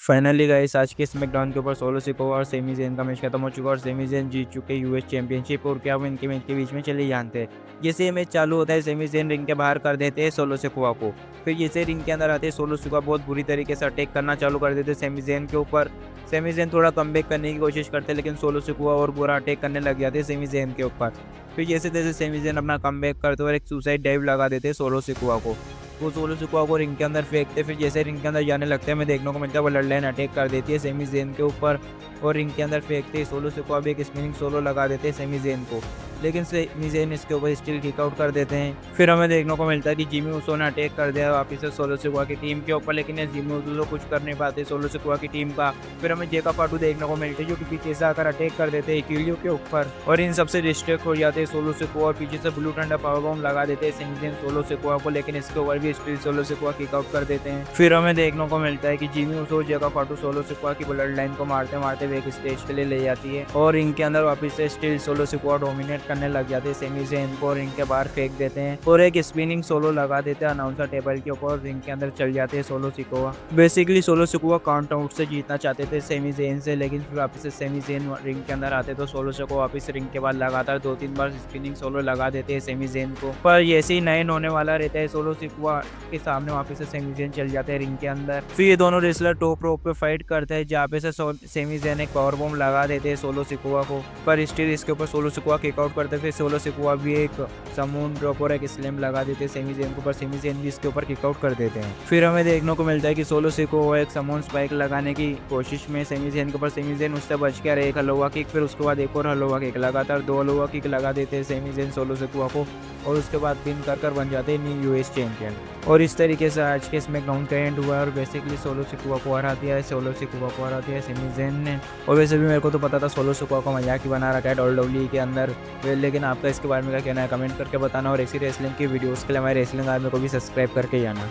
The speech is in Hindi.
फाइनली गाइस आज के स्मैकडाउन के ऊपर सोलो सिकोवा और सेमी ज़ेन का मैच खत्म हो चुका और सेमी ज़ेन जीत चुके यूएस चैंपियनशिप। और क्या वो इनके मैच के बीच में चले जानते हैं। जैसे ये मैच चालू होता है सेमी ज़ेन रिंग के बाहर कर देते हैं सोलो सिकोवा को। फिर जैसे रिंग के अंदर आते हैं सोलो सिकोवा बहुत बुरी तरीके से अटैक करना चालू कर देते हैं सेमी ज़ेन के ऊपर। सेमी ज़ेन थोड़ा कमबैक करने की कोशिश करते हैं लेकिन सोलो सिकोवा और बुरा अटैक करने लग जाते हैं सेमी ज़ेन के ऊपर। फिर जैसे तैसे सेमी ज़ेन अपना कमबैक करते और एक सुसाइड डाइव लगा देते हैं सोलो सिकोवा को। वो सोलो सिकोवा को रिंग के अंदर फेंकते। फिर जैसे रिंग के अंदर जाने लगते हैं हमें देखने को मिलता है वो ब्लड लाइन अटैक कर देती है सेमी ज़ेन के ऊपर और रिंग के अंदर फेंकते ही सोलो सिकोवा भी एक स्पिनिंग सोलो लगा देते हैं सेमी ज़ेन को, लेकिन सेमी ज़ेन इसके ऊपर स्टिल किक आउट कर देते हैं। फिर हमें देखने को मिलता है कि जिमी ऊसो ने अटैक कर दिया वापस से सोलो सिकोवा की टीम के ऊपर, लेकिन ये जिमी ऊसो कुछ कर नहीं पाते सोलो सिकोवा की टीम का। फिर हमें जेका फाटू देखने को मिलते हैं जो कि पीछे से आकर अटैक कर देते हैं किलियो के ऊपर और इन सबसे डिस्ट्रैक्ट हो जाते हैं सोलो सिकोवा। पीछे से ब्लू थंडर पावर बॉम्ब लगा देते हैं सेमी ज़ेन सोलो सिकोवा को, लेकिन इसके ऊपर भी still solo Sikoa kick out कर देते हैं। फिर हमें देखने को मिलता है कि जिमी ऊसो जेका फाटू सोलो सिकोवा की ब्लड लाइन को मारते मारते वे एक स्टेज के लिए ले जाती है और इनके अंदर वापस से स्टिल सोलो सिकोवा डोमिनेट करने लग जाते हैं सेमी ज़ेन को, रिंग के बाहर फेंक देते हैं और एक स्पिनिंग सोलो लगा देते हैं अनाउंसर टेबल के ऊपर। रिंग के अंदर चल जाते हैं solo Sikoa. Basically solo Sikoa count out से जीतना चाहते थे सेमी ज़ेन से, लेकिन फिर वापस से सेमी ज़ेन रिंग के अंदर आते तो सोलो सिकोवा वापस रिंग के बाद लगातार 2-3 बार स्पिनिंग सोलो लगा देते हैं सेमी ज़ेन को। पर जैसे ही 9 होने वाला रहता है सोलो सिकोवा के सामने वापस से सेमी ज़ेन चल जाते हैं रिंग के अंदर। फिर ये दोनों रेसलर टॉप रोप पे फाइट करते हैं जहाँ पे से सेमी ज़ेन एक पावर बॉम्ब लगा देते हैं सोलो सिकोवा को, पर स्टिल इसके ऊपर सोलो सिकोवा किक आउट करते थे। सोलो सिकोवा भी एक समून ड्रॉप और एक स्लैम लगा देते हैं सेमी ज़ेन के ऊपर, सेमी ज़ेन भी इसके ऊपर किक आउट कर देते हैं। फिर हमें देखने को मिलता है कि सोलो सिकोवा एक समून स्पाइक लगाने की कोशिश में सेमी ज़ेन के ऊपर, सेमी ज़ेन उससे बच के रहे एक हलोवा किक, फिर उसके बाद एक और हलोवा किक, लगातार 2 हलोवा किक लगा देते हैं सेमी ज़ेन सोलो सिकोवा को और उसके बाद पिन कर बन जाते हैं न्यू यूएस चैंपियन। और इस तरीके से आज के स्मैकडाउन का एंड हुआ और बेसिकली सोलो सिकोवा को हरा दिया है, सोलो सिकोवा को हरा दिया है सेमी ज़ेन ने। और वैसे भी मेरे को तो पता था सोलो सिकोवा को मजाक ही बना रखा है WWE के अंदर, लेकिन आपका इसके बारे में क्या कहना है कमेंट करके बताना और ऐसी रेसलिंग की वीडियोस के लिए हमारे रेसलिंग आर्मी को भी सब्सक्राइब करके जाना।